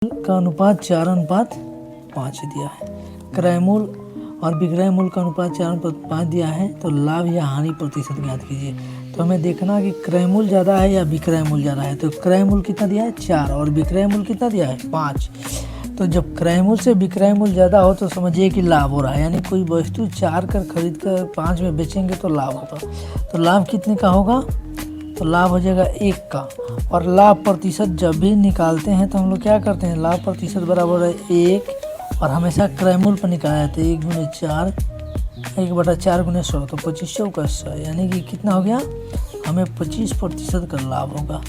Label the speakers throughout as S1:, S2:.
S1: का अनुपात 4:5 दिया है। क्रय मूल्य और विक्रय मूल्य का अनुपात 4:5 दिया है, तो लाभ या हानि प्रतिशत ज्ञात कीजिए। तो हमें देखना कि क्रय मूल्य ज़्यादा है या विक्रय मूल्य ज़्यादा है। तो क्रय मूल्य कितना दिया है 4 और विक्रय मूल्य कितना दिया है 5। तो जब क्रय मूल्य से विक्रय मूल्य ज़्यादा हो तो समझिए कि लाभ हो रहा है, यानी कोई वस्तु 4 कर खरीद कर 5 में बेचेंगे तो लाभ होगा। तो लाभ कितने का होगा, तो लाभ हो जाएगा 1 का। और लाभ प्रतिशत जब भी निकालते हैं तो हम लोग क्या करते हैं, लाभ प्रतिशत बराबर है 1 और हमेशा क्रय मूल्य पर निकाला जाता है 1 गुने 4 1/4 गुने 100, तो 2500 का 100, यानी कि कितना हो गया, हमें 25% का लाभ होगा।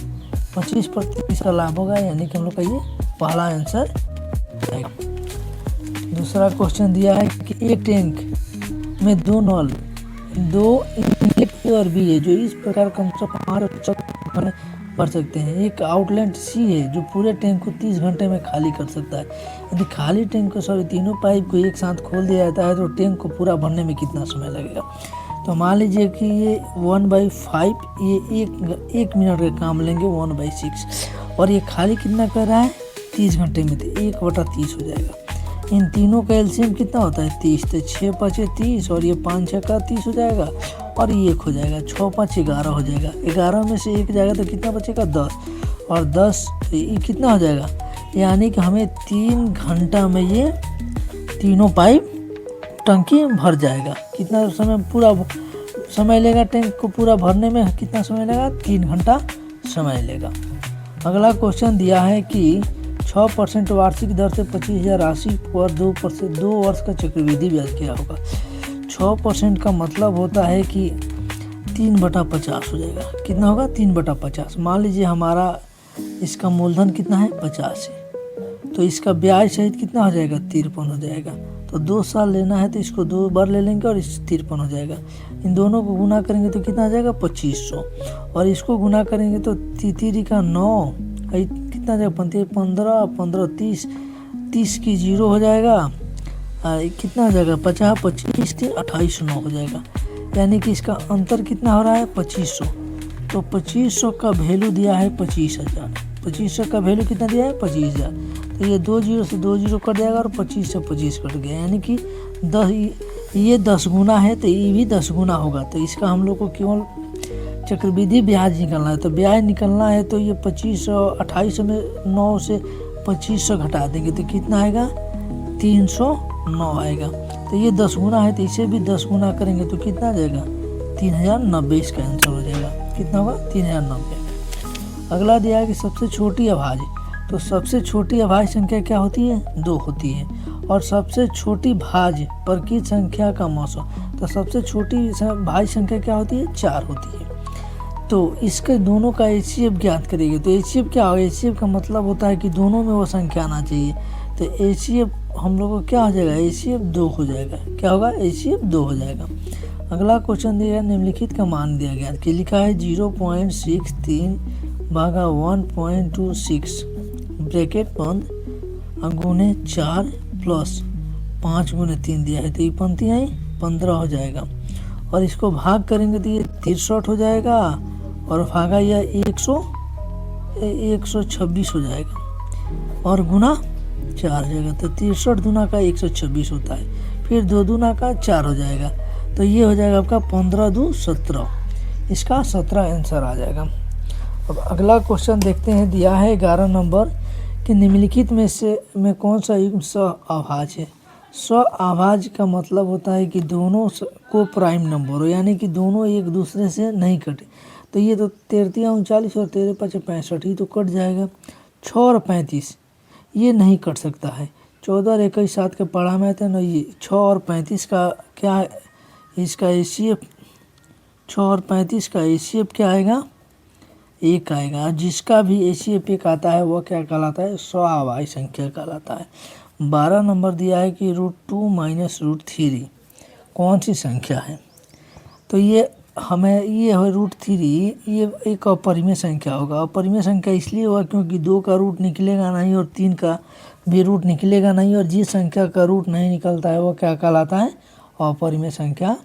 S1: 25% का लाभ होगा, यानी कि हम लोग का ये पहला आंसर है। दूसरा क्वेश्चन दिया है कि एक टैंक में 2 नल 2 ए और बी है जो इस प्रकार कम से कम 5 भर सकते हैं। एक आउटलेट सी है जो पूरे टैंक को 30 घंटे में खाली कर सकता है। यदि खाली टैंक को तीनों पाइप को एक साथ खोल दिया जाता है तो टैंक को पूरा भरने में कितना समय लगेगा। तो मान लीजिए कि ये 1/5 ये एक मिनट का काम लेंगे 1/6 और ये खाली कितना कर रहा है 30 घंटे में, तो 1/30 हो जाएगा। इन तीनों का एलसीएम कितना होता है 30, तो 6 5 30 और ये 5 6 का 30 हो जाएगा और ये 1 हो जाएगा, 6 5 11 हो जाएगा। 11 में से 1 जाएगा तो कितना बचेगा 10 और 10 ये कितना हो जाएगा, यानी कि हमें 3 घंटा में ये तीनों पाइप टंकी भर जाएगा। कितना समय पूरा समय लेगा टैंक को पूरा भरने में, कितना समय लेगा 3 घंटा समय लेगा। अगला क्वेश्चन दिया है कि 6% वार्षिक दर से 25,000 राशि पर 2 वर्ष का चक्रवृद्धि ब्याज क्या होगा। 6% का मतलब होता है कि 3/50 हो जाएगा। कितना होगा 3/50। मान लीजिए हमारा इसका मूलधन कितना है 50 है, तो इसका ब्याज सहित कितना हो जाएगा 53 हो जाएगा। तो 2 साल लेना है तो इसको 2 बार ले लेंगे और इस 53 हो जाएगा। इन दोनों को गुना करेंगे तो कितना आ जाएगा 2500 और इसको गुना करेंगे तो 3 का 9 कितना जाएगा 15 15 30 की 0 हो जाएगा। कितना हो जाएगा 50 25 2809 हो जाएगा, यानी कि इसका अंतर कितना हो रहा है 2500। तो 2500 का वैल्यू दिया है 25,000। 2500 का वैल्यू कितना दिया है 25,000। तो ये 2 0 से 2 0 कट जाएगा और 25 से 25 कट गया, यानी कि 10 गुना है तो ये भी 10 गुना होगा। तो इसका हम लोग को केवल चक्रवृद्धि ब्याज निकलना है। तो ब्याज निकलना है तो ये 2500 2800 में 9 से 2500 घटा देंगे तो कितना आएगा 309 आएगा। तो ये 10 गुना है तो इसे भी 10 गुना करेंगे तो कितना आ जाएगा 3090। इसका आंसर हो जाएगा, कितना होगा 3090। अगला दिया है कि सबसे छोटी अभाज्य। तो सबसे छोटी अभाज्य संख्या क्या होती है 2 होती है और सबसे छोटी भाज्य प्रकृत संख्या का मौसम। तो सबसे छोटी भाज्य संख्या क्या होती है 4 होती है। तो इसके दोनों का एचसीएफ ज्ञात करेंगे। तो एचसीएफ क्या होगा, एचसीएफ का मतलब होता है कि दोनों में वो संख्या आना चाहिए। तो एचसीएफ हम लोग को क्या हो जाएगा एचसीएफ 2 हो जाएगा। क्या होगा एचसीएफ 2 हो जाएगा। अगला क्वेश्चन दिया है निम्नलिखित का मान दिया गया कि लिखा है 0.63 भागा 1.26 ब्रैकेट बंद गुने 4 प्लस 5 गुने 3 दिया है। तो ये पंक्तियाँ 15 हो जाएगा और इसको भाग करेंगे तो ये 63 हो जाएगा और भागा यह 126 हो जाएगा और गुना 4 हो जाएगा। तो 63 दूना का 126 होता है, फिर 2 दूना का 4 हो जाएगा। तो ये हो जाएगा आपका 15 2 17। इसका 17 आंसर आ जाएगा। अब अगला क्वेश्चन देखते हैं, दिया है 11 नंबर कि निम्नलिखित में कौन सा युग्म सअभाज्य है। सअभाज्य का मतलब होता है कि दोनों को प्राइम नंबर हो, यानी कि दोनों एक दूसरे से नहीं कटे। तो ये तो 33 39 और 13 5 65 ही तो कट जाएगा। 6 और 35 ये नहीं कट सकता है। 14 और 21 7 के पढ़ा में थे ना, ये 6 और 35 का क्या है, इसका एचसीएफ 6 और 35 का एचसीएफ क्या आएगा 1 आएगा। जिसका भी एचसीएफ 1 आता है वह क्या कहलाता है सअभाज्य संख्या कहलाता है। 12 नंबर दिया है कि √2 माइनस √3 कौन सी संख्या है। तो ये हमें ये है √3 ये एक अपरिमेय संख्या होगा। अपरिमेय संख्या इसलिए होगा क्योंकि 2 का रूट निकलेगा नहीं और 3 का भी रूट निकलेगा नहीं, और जिस संख्या का रूट नहीं निकलता है वो क्या कहलाता है अपरिमेय संख्या